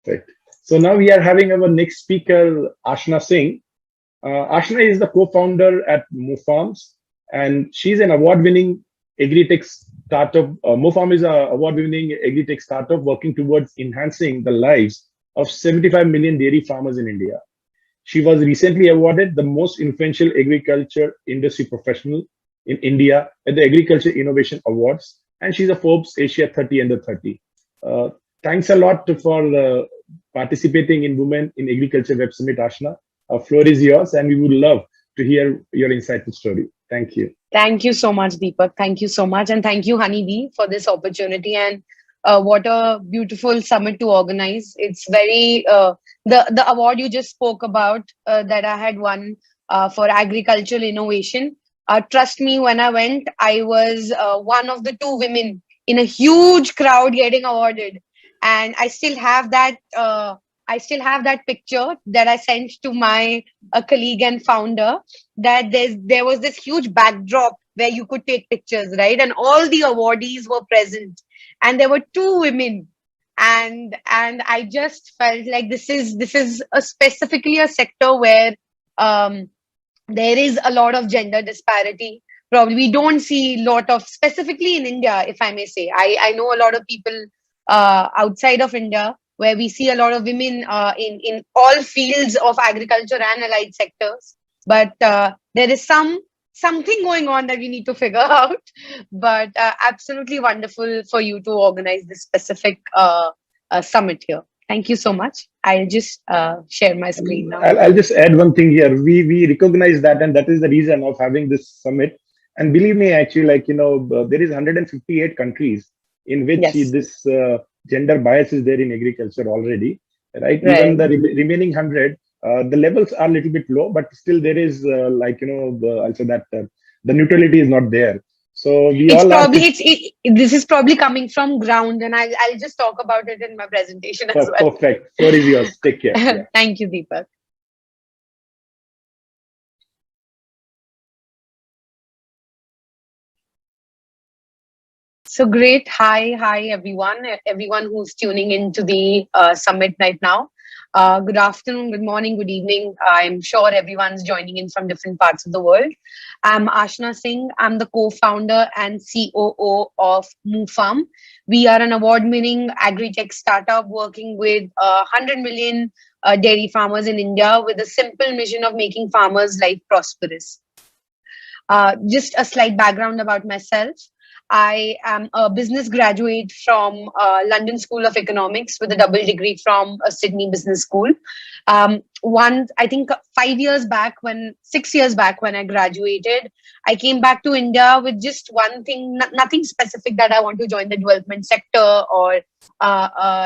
Perfect. So now we are having our next speaker, Aashna Singh. Aashna is the co-founder at MoooFarms, and she's an award-winning agri-tech startup. MoooFarm is an award-winning agri-tech startup working towards enhancing the lives of 75 million dairy farmers in India. She was recently awarded the most influential agriculture industry professional in India at the Agriculture Innovation Awards, and she's a Forbes Asia 30 Under 30. Uh, Thanks a lot for participating in Women in Agriculture Web Summit, Aashna. Floor is yours, and we would love to hear your insightful story. Thank you. Thank you so much, Deepak. Thank you so much. And thank you, HnyB, for this opportunity. And what a beautiful summit to organize. It's very, the award you just spoke about that I had won for agricultural innovation. Trust me, when I went, I was one of the two women in a huge crowd getting awarded. And I still have that. I still have that picture that I sent to my colleague and founder, that there was this huge backdrop where you could take pictures, right? And all the awardees were present, and there were two women, and I just felt like this is specifically a sector where um, there is a lot of gender disparity. Probably we don't see a lot of, specifically in India, if I may say. I know a lot of people outside of India where we see a lot of women in all fields of agriculture and allied sectors. But there is something going on that we need to figure out. But absolutely wonderful for you to organize this specific summit here. Thank you so much. I'll just share my screen now. I'll just add one thing here. We recognize that, and that is the reason of having this summit. And believe me, actually, there is 158 countries in which Yes. this gender bias is there in agriculture already, right? Even Right. the remaining 100, the levels are a little bit low, but still there is also that the neutrality is not there. So we It's all are probably this is probably coming from ground, and I'll just talk about it in my presentation as well. perfect. Floor is yours. Take care. Yeah. Thank you, Deepak. So great. Hi, everyone who's tuning into the summit right now. Good afternoon, good morning, good evening. I'm sure everyone's joining in from different parts of the world. I'm Aashna Singh. I'm the co-founder and COO of MoooFarm. We are an award-winning agri-tech startup working with 100 million dairy farmers in India with a simple mission of making farmers' life prosperous. Just a slight background about myself. I am a business graduate from London School of Economics with a double degree from Sydney Business School. I think 6 years back when I graduated, I came back to India with just one thing, nothing specific that I want to join the development sector or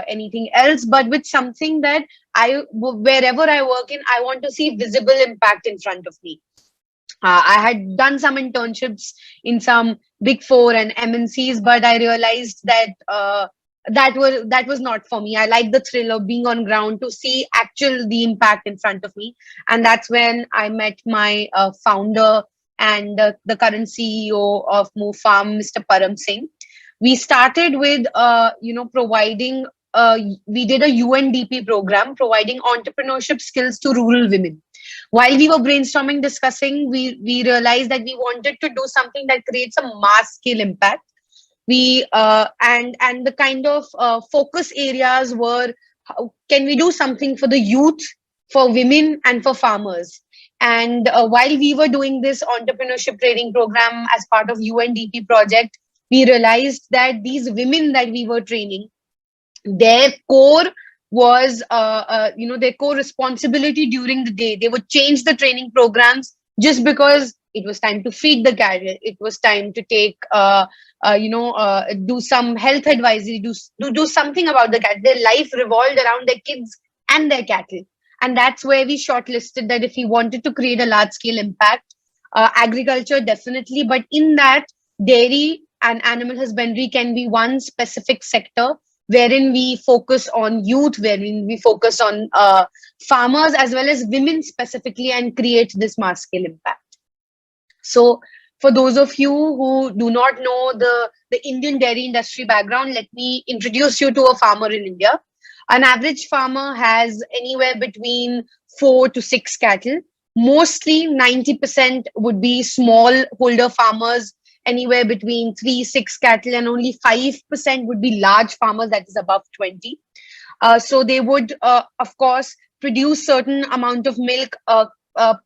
anything else, but with something that wherever I work in, I want to see visible impact in front of me. I had done some internships in some big four and MNCs, but I realized that that was not for me. I like the thrill of being on ground to see the impact in front of me, and that's when I met my founder and the current CEO of MoooFarm, Mr. Param Singh. We started with providing. We did a UNDP program providing entrepreneurship skills to rural women. While we were brainstorming, discussing, we realized that we wanted to do something that creates a mass scale impact. We and the kind of focus areas were, how can we do something for the youth, for women, and for farmers? And while we were doing this entrepreneurship training program as part of UNDP project, we realized that these women that we were training, their core was their core responsibility during the day. They would change the training programs just because it was time to feed the cattle, it was time to take do some health advisory, do something about the cattle. Their life revolved around their kids and their cattle. And that's where we shortlisted that if we wanted to create a large scale impact, agriculture definitely, but in that, dairy and animal husbandry can be one specific sector wherein we focus on youth, wherein we focus on farmers as well as women specifically, and create this mass scale impact. So for those of you who do not know the Indian dairy industry background, let me introduce you to a farmer in India. An average farmer has anywhere between 4 to 6 cattle. Mostly 90% would be small holder farmers, anywhere between 3, 6 cattle, and only 5% would be large farmers, that is above 20. So they would, of course, produce certain amount of milk,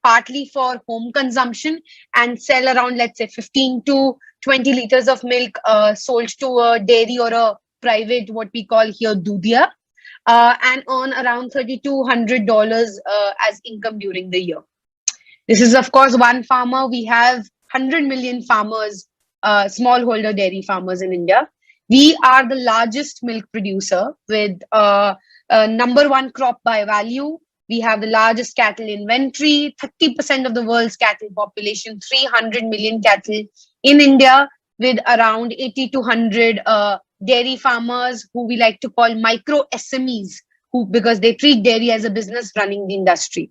partly for home consumption, and sell around, let's say, 15 to 20 liters of milk sold to a dairy or a private, what we call here, dudia, and earn around $3,200 as income during the year. This is, of course, one farmer. We have 100 million farmers, smallholder dairy farmers in India. We are the largest milk producer with number one crop by value. We have the largest cattle inventory, 30% of the world's cattle population, 300 million cattle in India, with around 80 to 100 dairy farmers who we like to call micro SMEs, who, because they treat dairy as a business running the industry.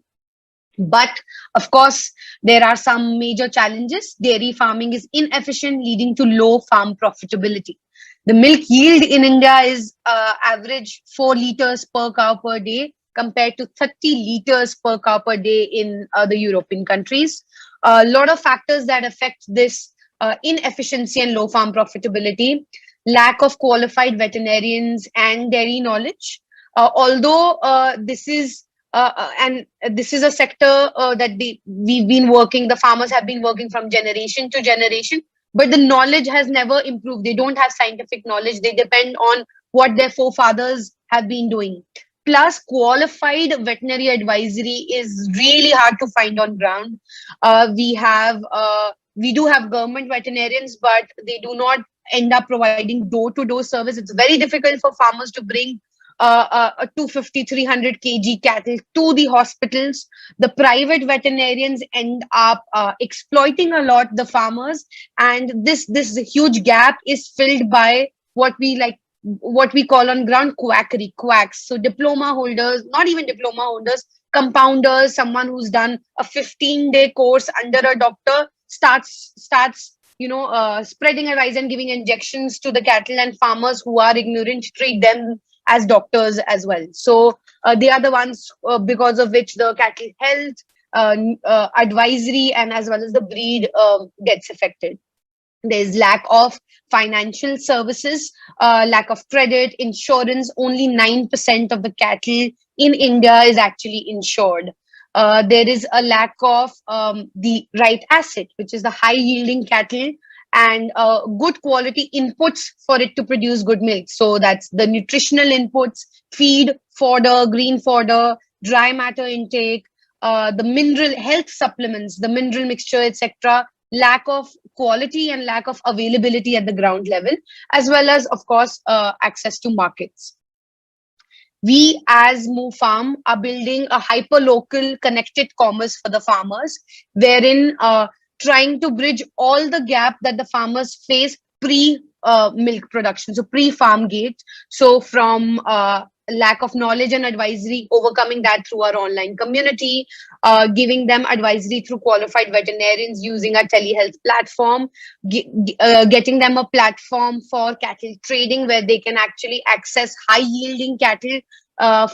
But of course, there are some major challenges. Dairy farming is inefficient, leading to low farm profitability. The milk yield in India is average 4 liters per cow per day, compared to 30 liters per cow per day in the European countries. A lot of factors that affect this inefficiency and low farm profitability: lack of qualified veterinarians and dairy knowledge. Although this is a sector that we've been working, the farmers have been working from generation to generation, but the knowledge has never improved. They don't have scientific knowledge. They depend on what their forefathers have been doing. Plus, qualified veterinary advisory is really hard to find on ground. We do have government veterinarians, but they do not end up providing door-to-door service. It's very difficult for farmers to bring a 250, 300 kg cattle to the hospitals. The private veterinarians end up exploiting a lot the farmers, and this huge gap is filled by what we call on ground quackery, quacks. So diploma holders, not even diploma holders, compounders, someone who's done a 15-day course under a doctor starts spreading advice and giving injections to the cattle, and farmers who are ignorant treat them as doctors as well. So they are the ones because of which the cattle health, advisory, and as well as the breed gets affected. There's lack of financial services, lack of credit, insurance. Only 9% of the cattle in India is actually insured. There is a lack of the right asset, which is the high yielding cattle, and good quality inputs for it to produce good milk. So that's the nutritional inputs: feed, fodder, green fodder, dry matter intake, the mineral health supplements, the mineral mixture, etc. Lack of quality and lack of availability at the ground level, as well as, of course, access to markets. We as MoooFarm are building a hyper-local connected commerce for the farmers, wherein trying to bridge all the gap that the farmers face pre-milk production, so pre-farm gate. So from lack of knowledge and advisory, overcoming that through our online community, giving them advisory through qualified veterinarians using our telehealth platform, getting them a platform for cattle trading where they can actually access high-yielding cattle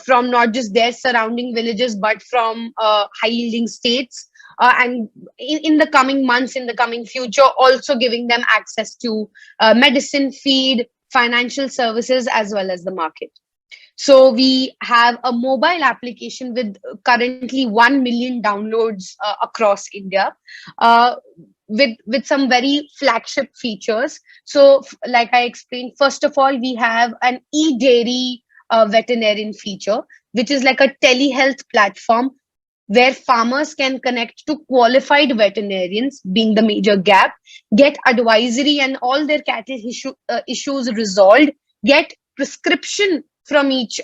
from not just their surrounding villages, but from high-yielding states. And in the coming months, in the coming future, also giving them access to medicine, feed, financial services, as well as the market. So we have a mobile application with currently 1 million downloads across India, with some very flagship features. So like I explained, first of all, we have an e-dairy veterinarian feature, which is like a telehealth platform where farmers can connect to qualified veterinarians, being the major gap, get advisory and all their cattle issues resolved, get prescription from each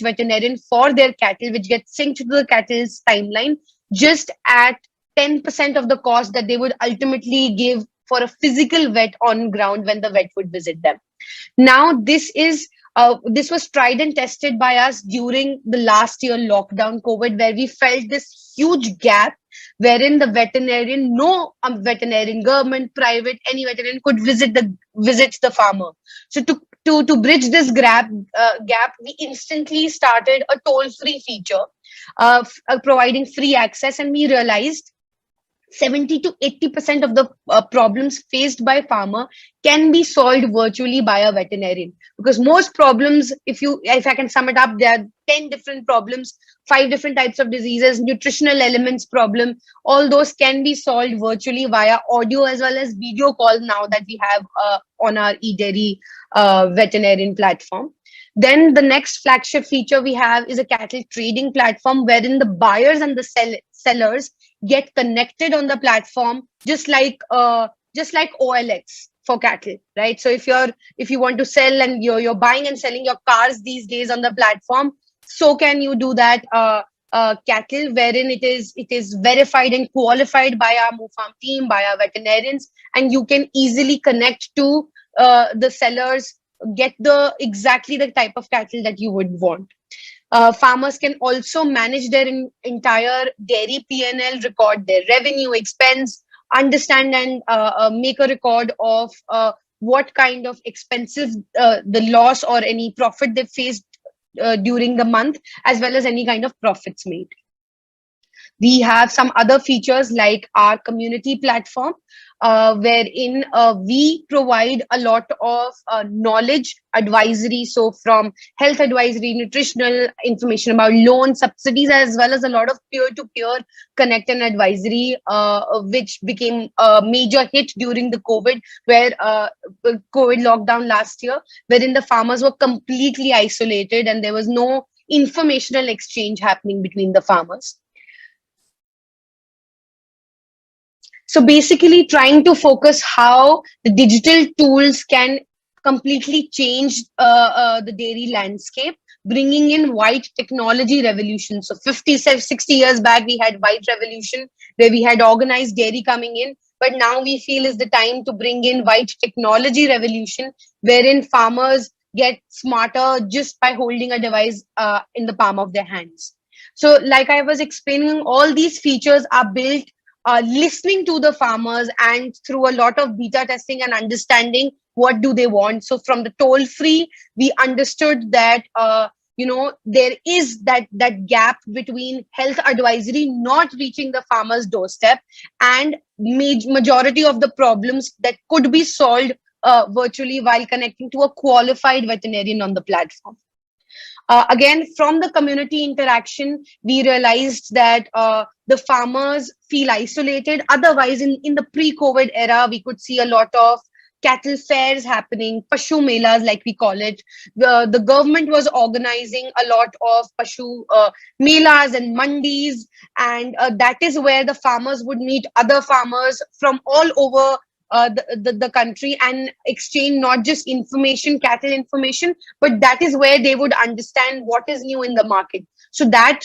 veterinarian for their cattle, which gets synced to the cattle's timeline, just at 10% of the cost that they would ultimately give for a physical vet on ground when the vet would visit them. Now, this was tried and tested by us during the last year lockdown COVID, where we felt this huge gap wherein the veterinarian, veterinarian, government, private, any veterinarian could visits the farmer. So to to bridge this gap, we instantly started a toll-free feature providing free access, and we realized 70 to 80% of the problems faced by farmer can be solved virtually by a veterinarian, because most problems, if I can sum it up, there are 10 different problems, 5 different types of diseases, nutritional elements problem, all those can be solved virtually via audio as well as video call now that we have on our eDairy veterinarian platform. Then the next flagship feature we have is a cattle trading platform, wherein the buyers and the sellers get connected on the platform, just like OLX for cattle, right? So if you want to sell and you're buying and selling your cars these days on the platform, so can you do that cattle, wherein it is verified and qualified by our MoooFarm team, by our veterinarians, and you can easily connect to the sellers, get exactly the type of cattle that you would want. Farmers can also manage their entire dairy P&L, record their revenue, expense, understand and make a record of what kind of expenses, the loss or any profit they faced during the month, as well as any kind of profits made. We have some other features like our community platform, wherein we provide a lot of knowledge advisory. So from health advisory, nutritional information about loan subsidies, as well as a lot of peer-to-peer connect and advisory, which became a major hit during the COVID, where COVID lockdown last year, wherein the farmers were completely isolated and there was no informational exchange happening between the farmers. So basically trying to focus how the digital tools can completely change the dairy landscape, bringing in white technology revolution. So 50, 60 years back, we had white revolution where we had organized dairy coming in. But now we feel is the time to bring in white technology revolution, wherein farmers get smarter just by holding a device in the palm of their hands. So like I was explaining, all these features are built listening to the farmers and through a lot of beta testing and understanding what do they want. So from the toll free, we understood that there is that gap between health advisory not reaching the farmer's doorstep and majority of the problems that could be solved virtually while connecting to a qualified veterinarian on the platform. Again, from the community interaction, we realized that the farmers feel isolated. Otherwise, in the pre-COVID era, we could see a lot of cattle fairs happening, Pashu Melas, like we call it. The government was organizing a lot of Pashu Melas and Mandis, and that is where the farmers would meet other farmers from all over the country and exchange not just information, cattle information, but that is where they would understand what is new in the market. So that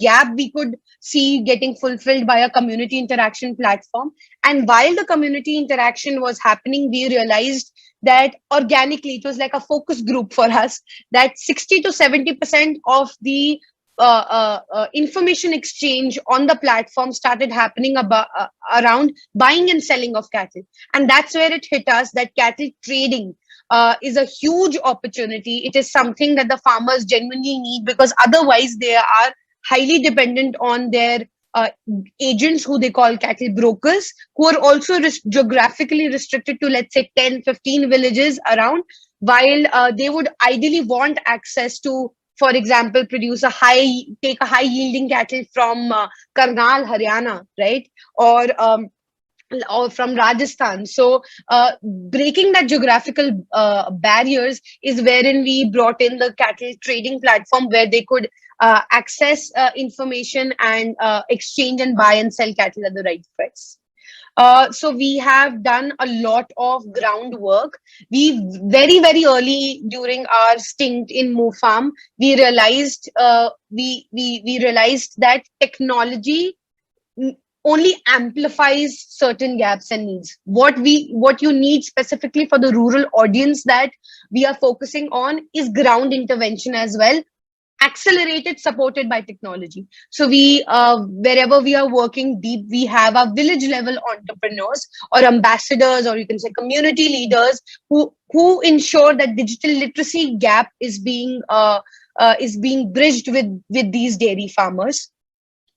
gap we could see getting fulfilled by a community interaction platform. And while the community interaction was happening, we realized that organically, it was like a focus group for us, that 60 to 70% of the information exchange on the platform started happening around buying and selling of cattle. And that's where it hit us that cattle trading is a huge opportunity. It is something that the farmers genuinely need, because otherwise they are highly dependent on their agents, who they call cattle brokers, who are also geographically restricted to, let's say, 10, 15 villages around, while they would ideally want access to, for example, take a high yielding cattle from Karnal, Haryana, right? Or from Rajasthan. So breaking that geographical barriers is wherein we brought in the cattle trading platform, where they could access information and exchange and buy and sell cattle at the right price. So we have done a lot of groundwork. We very, very early during our stint in MoooFarm, we realized we realized that technology only amplifies certain gaps and needs. What you need specifically for the rural audience that we are focusing on is ground intervention as well, accelerated, supported by technology. So we wherever we are working deep, we have our village level entrepreneurs or ambassadors, or you can say community leaders, who who ensure that digital literacy gap is being bridged with these dairy farmers.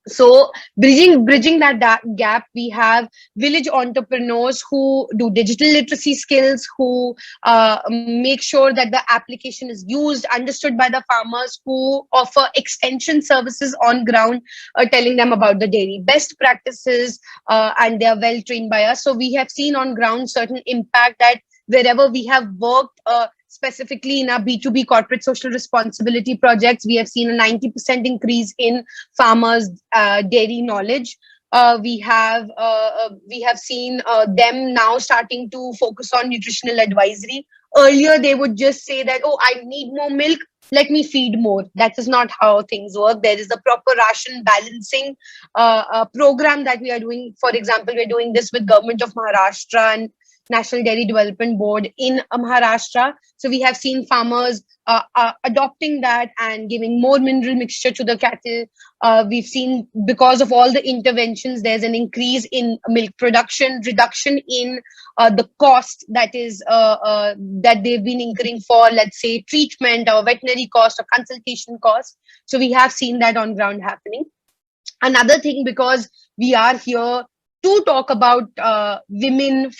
So bridging that gap, we have village entrepreneurs who do digital literacy skills, who make sure that the application is used, understood by the farmers, who offer extension services on ground, telling them about the dairy best practices, and they are well trained by us. So we have seen on ground certain impact that wherever we have worked, specifically in our B2B corporate social responsibility projects, we have seen a 90% increase in farmers' dairy knowledge. We have seen them now starting to focus on nutritional advisory. Earlier, they would just say that, "Oh, I need more milk. Let me feed more." That is not how things work. There is a proper ration balancing program that we are doing. For example, we're doing this with Government of Maharashtra and National Dairy Development Board in Maharashtra. So we have seen farmers adopting that and giving more mineral mixture to the cattle. We've seen, because of all the interventions, there's an increase in milk production, reduction in the cost that they've been incurring for, let's say, treatment or veterinary cost or consultation cost. So we have seen that on ground happening. Another thing, because we are here to talk about women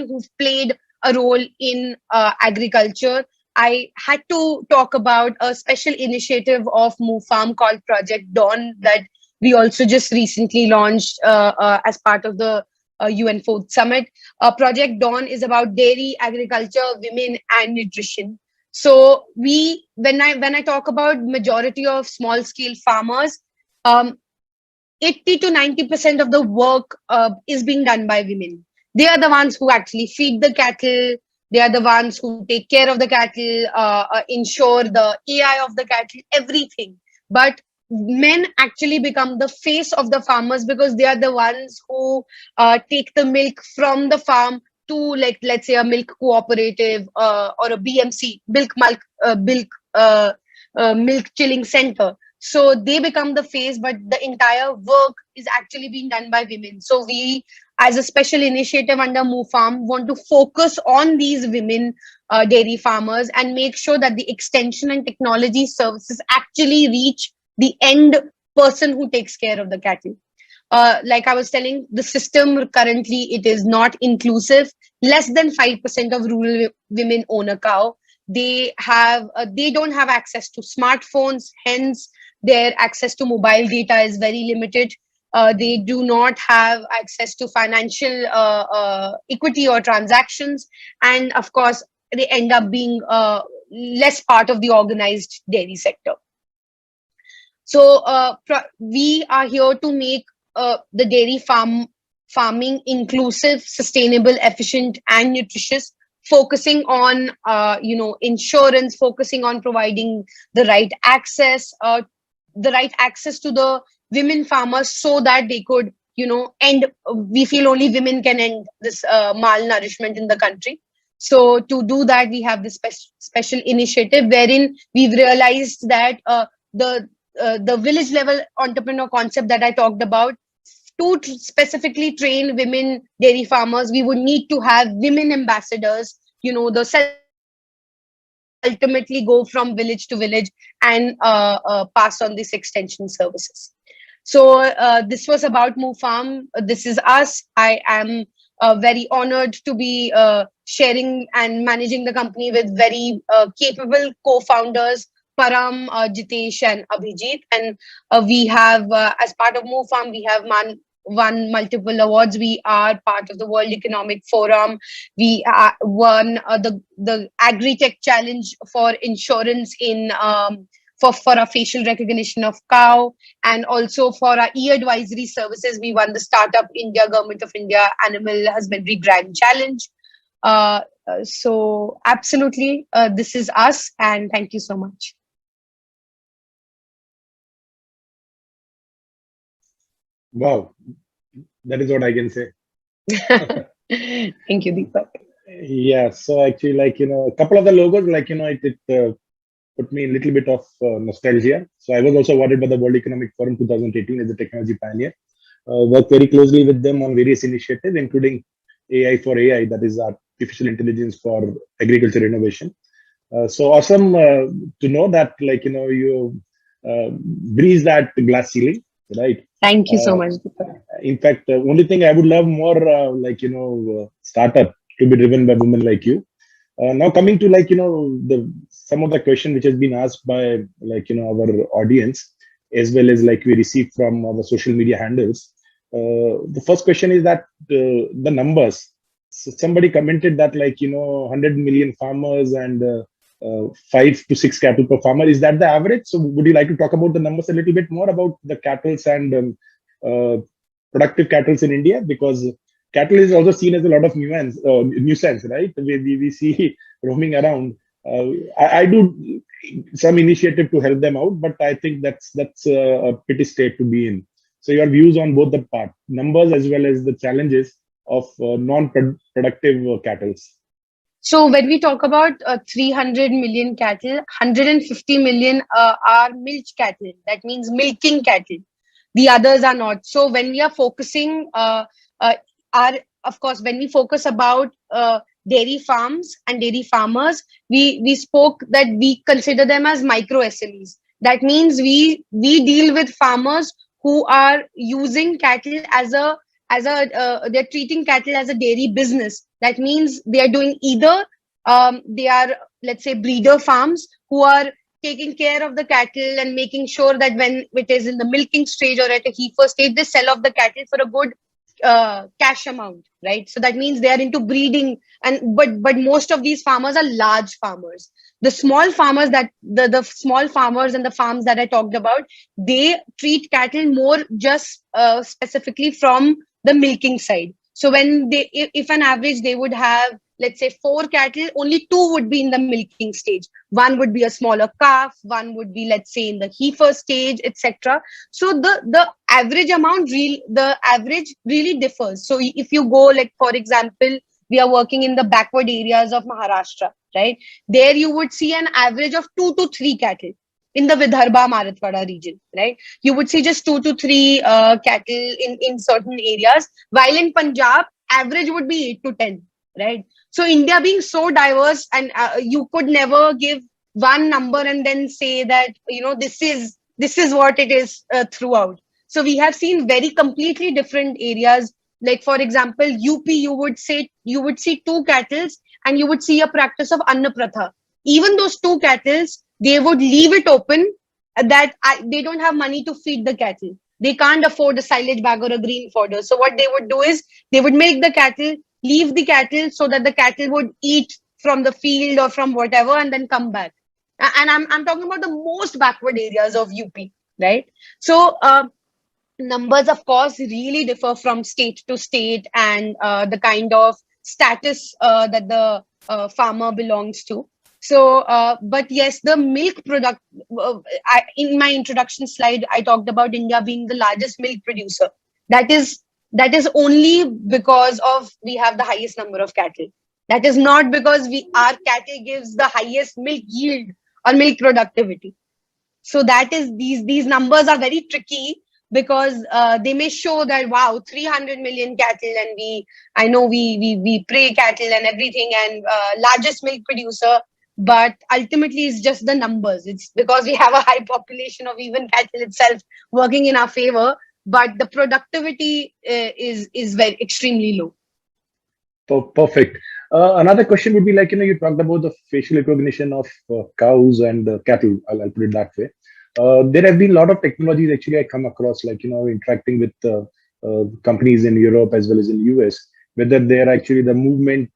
who've played a role in agriculture, I had to talk about a special initiative of MoooFarm called Project Dawn that we also just recently launched as part of the UN Food Summit. Project Dawn is about dairy, agriculture, women, and nutrition. So when I talk about majority of small scale farmers, 80 to 90% of the work is being done by women. They are the ones who actually feed the cattle. They are the ones who take care of the cattle, ensure the AI of the cattle, everything. But men actually become the face of the farmers, because they are the ones who take the milk from the farm to, like, let's say, a milk cooperative or a BMC, milk chilling center. So they become the face, but the entire work is actually being done by women. So we, as a special initiative under MoooFarm, want to focus on these women dairy farmers and make sure that the extension and technology services actually reach the end person who takes care of the cattle. Like I was telling, the system currently, it is not inclusive. Less than 5% of rural women own a cow. They don't have access to smartphones, hence their access to mobile data is very limited. They do not have access to financial equity or transactions, and of course, they end up being less part of the organized dairy sector. So we are here to make the dairy farming inclusive, sustainable, efficient, and nutritious, focusing on insurance, focusing on providing the right access to the women farmers, so that they could end. We feel only women can end this malnourishment in the country. So to do that, we have this special initiative wherein we've realized that the village level entrepreneur concept that I talked about, to specifically train women dairy farmers, we would need to have women ambassadors, the ultimately go from village to village and pass on these extension services. So this was about MoooFarm. This is us. I am very honored to be sharing and managing the company with very capable co-founders, Param, Jitesh, and Abhijit. And we have, as part of MoooFarm, we have won multiple awards. We are part of the World Economic Forum. We won the Agri-Tech Challenge for insurance in for our facial recognition of cow, and also for our e-advisory services, we won the Startup India Government of India Animal Husbandry Grand Challenge. So absolutely, this is us, and thank you so much. Wow, that is what I can say. Thank you, Deepak. Yeah, so actually, a couple of the logos, it put me a little bit of nostalgia. So I was also awarded by the World Economic Forum 2018 as a technology pioneer. Worked very closely with them on various initiatives, including AI for AI, that is our artificial intelligence for agriculture innovation. So awesome to know that, like, you breeze that glass ceiling, right? Thank you so Uh, much, Deepak. in fact, only thing I would love more, startup to be driven by women like you. Now coming to, like, the some of the question which has been asked by, like, our audience, as well as like we receive from our social media handles. The first question is that the numbers. So somebody commented that, like, 100 million farmers and 5 to 6 cattle per farmer. Is that the average? So would you like to talk about the numbers a little bit more about the cattle and uh, productive cattle in India? Because cattle is also seen as a lot of nuisance, right? We see roaming around. I do some initiative to help them out, but I think that's a pity state to be in. So your views on both the part, numbers as well as the challenges of non-productive cattle. So when we talk about 300 million cattle, 150 million are milch cattle. That means milking cattle. The others are not. So when we are focusing, are of course when we focus about dairy farms and dairy farmers, we spoke that we consider them as micro SMEs. That means we deal with farmers who are using cattle as a they're treating cattle as a dairy business. That means they are doing either they are, let's say, breeder farms who are taking care of the cattle and making sure that when it is in the milking stage or at a heifer stage, they sell off the cattle for a good cash amount, right? So that means they are into breeding, and but most of these farmers are large farmers. The small farmers that the small farmers and the farms that I talked about, they treat cattle more just specifically from the milking side. So when they, if an average they would have, let's say, 4 cattle, only 2 would be in the milking stage. One would be a smaller calf, one would be, let's say, in the heifer stage, etc. So the average amount, the average really differs. So if you go, like, for example, we are working in the backward areas of Maharashtra, right? There you would see an average of 2 to 3 cattle in the Vidarbha Marathwada region, right? You would see just 2 to 3 cattle in certain areas, while in Punjab, average would be 8 to 10, right? So India being so diverse, and you could never give one number and then say that, this is what it is throughout. So we have seen very completely different areas. Like, for example, UP, you would see 2 cattle, and you would see a practice of Anna Pratha. Even those 2 cattle, they would leave it open, they don't have money to feed the cattle. They can't afford a silage bag or a green fodder. So what they would do is they would make the cattle, leave the cattle so that the cattle would eat from the field or from whatever and then come back. And I'm talking about the most backward areas of UP, right? So numbers, of course, really differ from state to state, and the kind of status that the farmer belongs to. So, but yes, the milk product, in my introduction slide, I talked about India being the largest milk producer. That is, that is only because of we have the highest number of cattle. That is not because our cattle gives the highest milk yield or milk productivity. So that is, these numbers are very tricky, because they may show that, wow, 300 million cattle, and I know we pray cattle and everything, and largest milk producer, but ultimately it's just the numbers. It's because we have a high population of even cattle itself working in our favor, but the productivity is very extremely low. Perfect. Another question would be, like, you talked about the facial recognition of cows and cattle. I'll put it that way. There have been a lot of technologies actually I come across, like, interacting with companies in Europe as well as in US, whether they are actually the movement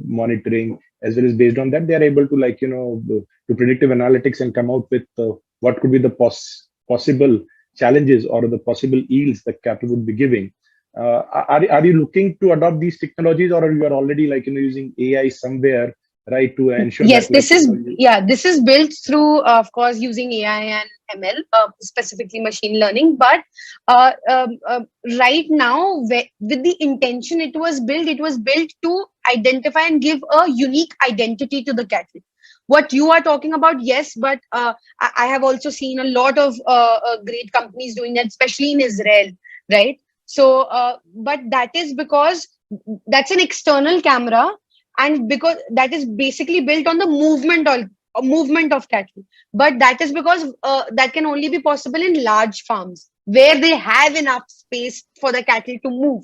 monitoring, as well as based on that, they are able to, like, do predictive analytics and come out with what could be the possible challenges or the possible yields that cattle would be giving. Are you looking to adopt these technologies, or are you already, like, using AI somewhere, right, to ensure Yes, that, like, this is built through, of course, using AI and ML, specifically machine learning. But right now, with the intention it was built to identify and give a unique identity to the cattle. What you are talking about, yes, but I have also seen a lot of great companies doing that, especially in Israel, right? So, but that is because that's an external camera, and because that is basically built on the movement of cattle. But that is because that can only be possible in large farms where they have enough space for the cattle to move.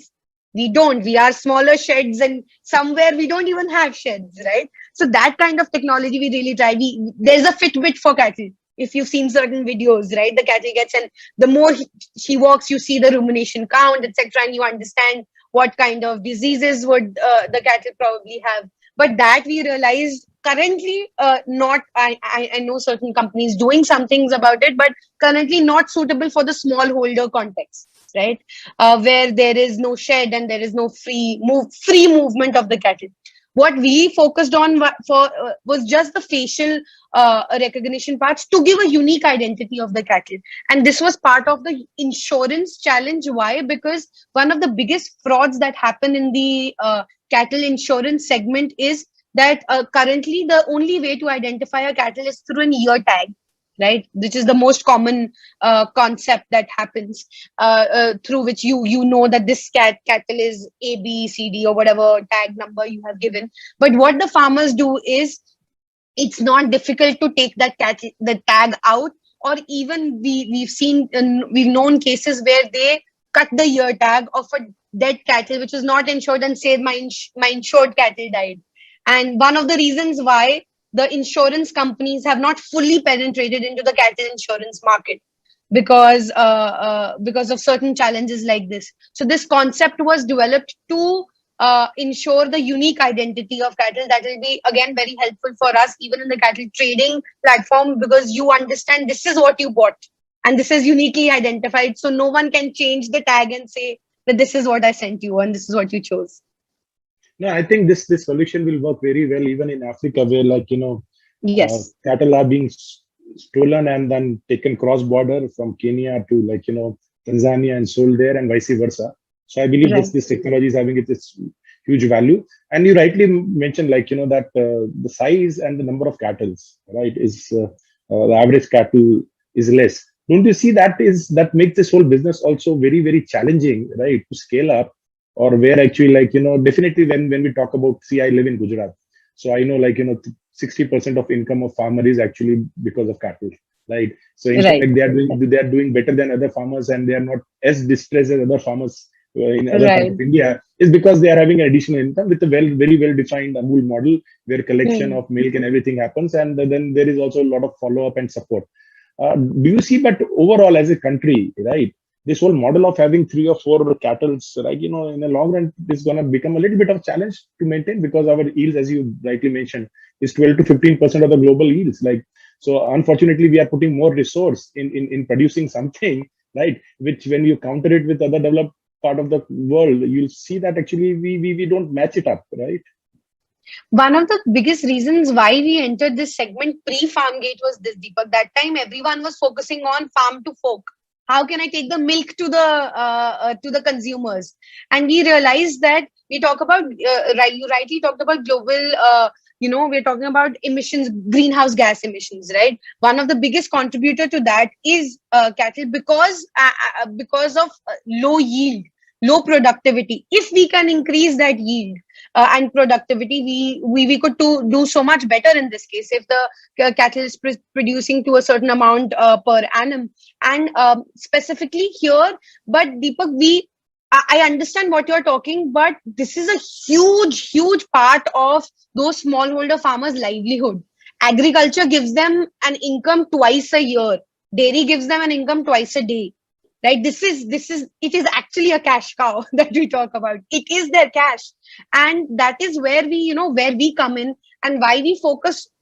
We don't. We are smaller sheds, and somewhere we don't even have sheds, right? So that kind of technology we really try. There's a Fitbit for cattle. If you've seen certain videos, right, the cattle gets, and the more she walks, you see the rumination count, etc., and you understand what kind of diseases would the cattle probably have. But that we realized currently not. I know certain companies doing some things about it, but currently not suitable for the smallholder context, right? Where there is no shed and there is no free movement of the cattle. What we focused on was just the facial recognition parts to give a unique identity of the cattle. And this was part of the insurance challenge. Why? Because one of the biggest frauds that happen in the cattle insurance segment is that currently the only way to identify a cattle is through an ear tag, right? Which is the most common concept that happens, through which you know that this cattle is A, B, C, D, or whatever tag number you have given. But what the farmers do is, it's not difficult to take the tag out, or even we've known cases where they cut the ear tag of a dead cattle which was not insured and said my insured cattle died. And one of the reasons why the insurance companies have not fully penetrated into the cattle insurance market, because of certain challenges like this. So this concept was developed to ensure the unique identity of cattle. That will be again very helpful for us even in the cattle trading platform, because you understand this is what you bought and this is uniquely identified, so no one can change the tag and say that this is what I sent you and this is what you chose. No, I think this solution will work very well even in Africa, where Yes. cattle are being stolen and then taken cross border from Kenya to Tanzania and sold there, and vice versa. So I believe Right. this technology is having its huge value. And you rightly mentioned that the size and the number of cattle, right, is the average cattle is less. Don't you see that makes this whole business also very very challenging, right, to scale up? Or where actually definitely when we talk about, see, I live in Gujarat, so I know 60% of income of farmer is actually because of cattle, right? So in Right. fact they are doing better than other farmers, and they are not as distressed as other farmers in other parts Right. of India, is because they are having additional income with a very well defined Amul model, where collection Hmm. of milk and everything happens, and then there is also a lot of follow up and support. Do you see, but overall as a country, right, this whole model of having 3 or 4 cattle, right, in the long run, is going to become a little bit of challenge to maintain, because our yields, as you rightly mentioned, is 12 to 15% of the global yields. So unfortunately, we are putting more resource in producing something, right, which when you counter it with other developed part of the world, you'll see that actually we don't match it up, right? One of the biggest reasons why we entered this segment pre-farm gate was this, Deepak. That time everyone was focusing on farm to fork. How can I take the milk to the consumers? And we realized that we talk about, right, you rightly talked about global, we're talking about emissions, greenhouse gas emissions, right? One of the biggest contributor to that is cattle, because of low yield, low productivity. If we can increase that yield and productivity, we could do so much better in this case. If the cattle is producing to a certain amount per annum, and specifically here, but Deepak, I understand what you're talking, but this is a huge part of those smallholder farmers' livelihood. Agriculture gives them an income twice a year. Dairy gives them an income twice a day. Right? This is it is actually a cash cow that we talk about. It is their cash, and that is where where we come in, and why we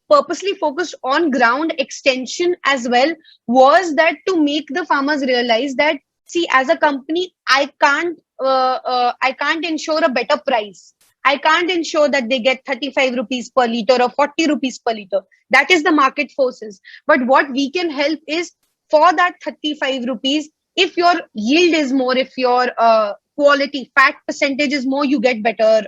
purposely focused on ground extension as well, was that to make the farmers realize that, see, as a company, I can't ensure a better price. I can't ensure that they get 35 rupees per liter or 40 rupees per liter. That is the market forces. But what we can help is, for that 35 rupees, if your yield is more, if your quality fat percentage is more, you get better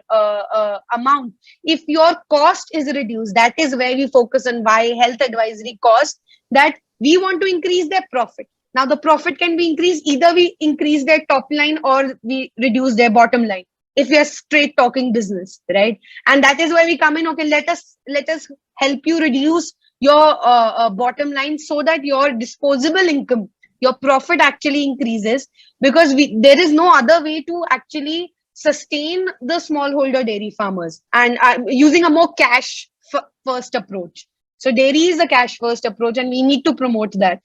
amount. If your cost is reduced, that is where we focus on, why health advisory cost, that we want to increase their profit. Now the profit can be increased, either we increase their top line or we reduce their bottom line. if we are straight talking business, right? And that is where we come in. Okay, let us help you reduce your bottom line so that your disposable income, your profit actually increases, because there is no other way to actually sustain the smallholder dairy farmers, and using a more cash first approach. So dairy is a cash first approach, and we need to promote that.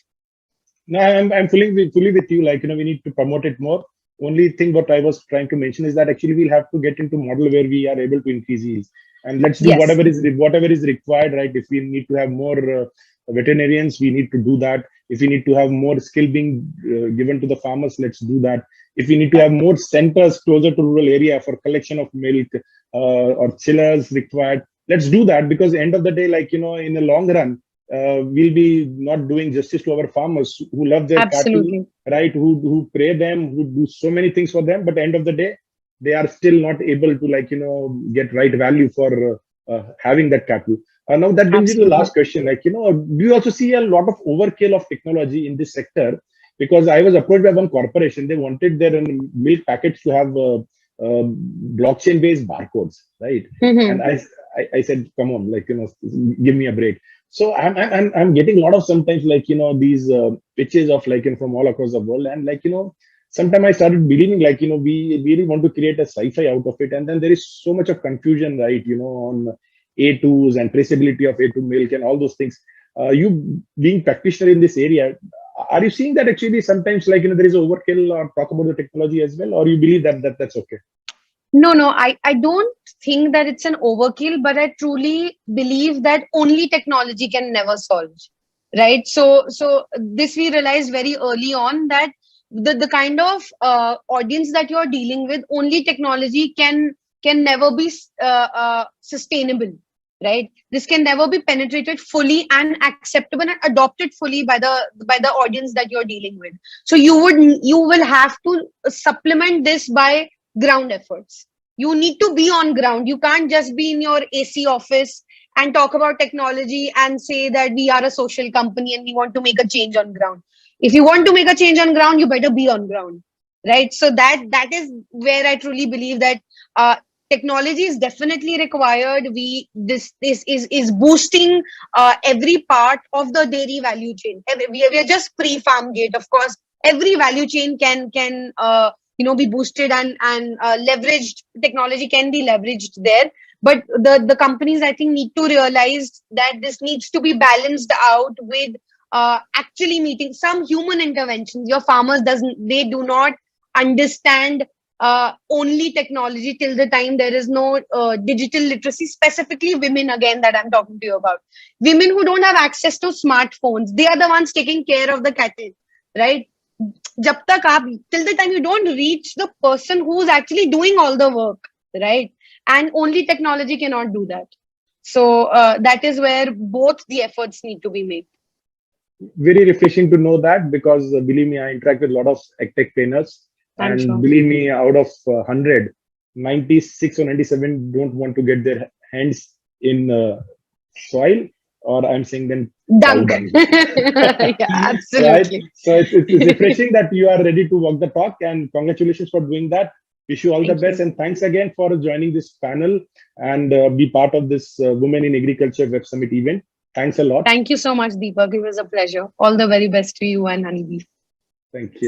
No, I'm fully with you. Like, we need to promote it more. Only thing what I was trying to mention is that actually we'll have to get into model where we are able to increase yields, and let's do Yes, whatever is required, right? If we need to have more veterinarians, we need to do that. If we need to have more skill being given to the farmers, let's do that. If we need to have more centers closer to rural area for collection of milk or chillers required, let's do that, because end of the day, like, in the long run, we'll be not doing justice to our farmers who love their cattle, absolutely. right? Who pray them, who do so many things for them, but end of the day, they are still not able to, like, get right value for having that cattle. Now that brings you to the Absolutely. last question. Like, do you also see a lot of overkill of technology in this sector? Because I was approached by one corporation, they wanted their milk packets to have blockchain-based barcodes, right? And Mm-hmm. I said, come on, like, give me a break. So I'm getting a lot of sometimes, like, these pitches of, like, from all across the world, and, like, sometimes I started believing, like, we really want to create a sci-fi out of it, and then there is so much of confusion, right? On A2s and traceability of A2 milk and all those things. You being practitioner in this area, are you seeing that actually sometimes, like, there is overkill or talk about the technology as well, or you believe that's okay? No, I don't think that it's an overkill, but I truly believe that only technology can never solve. Right. So this we realized very early on, that the kind of audience that you're dealing with, only technology can never be sustainable. Right. This can never be penetrated fully and acceptable and adopted fully by the audience that you're dealing with. So you will have to supplement this by ground efforts. You need to be on ground. You can't just be in your AC office and talk about technology and say that we are a social company and we want to make a change on ground. If you want to make a change on ground, you better be on ground, right? So that is where I truly believe that technology is definitely required. This is boosting every part of the dairy value chain. We are just pre-farm gate, of course. Every value chain can be boosted and leveraged. Technology can be leveraged there, but the companies, I think, need to realize that this needs to be balanced out with actually meeting some human interventions. Your farmers they do not understand only technology till the time there is no digital literacy, specifically women, again, that I'm talking to you about. Women who don't have access to smartphones, they are the ones taking care of the cattle, right? जब तक आप till the time you don't reach the person who's actually doing all the work, right? And only technology cannot do that. So that is where both the efforts need to be made. Very refreshing to know that, because believe me, I interact with a lot of tech trainers, I'm and sure. believe me, out of 100, 96 or 97 don't want to get their hands in soil, or I'm saying then cow Dunk. dung. Yeah, Right? absolutely. So it's refreshing that you are ready to walk the talk, and congratulations for doing that. Wish you all the Thank best, you. and thanks again for joining this panel and be part of this Women in Agriculture Web Summit event. Thanks a lot. Thank you so much, Deepak. It was a pleasure. All the very best to you and HnyB. Thank you.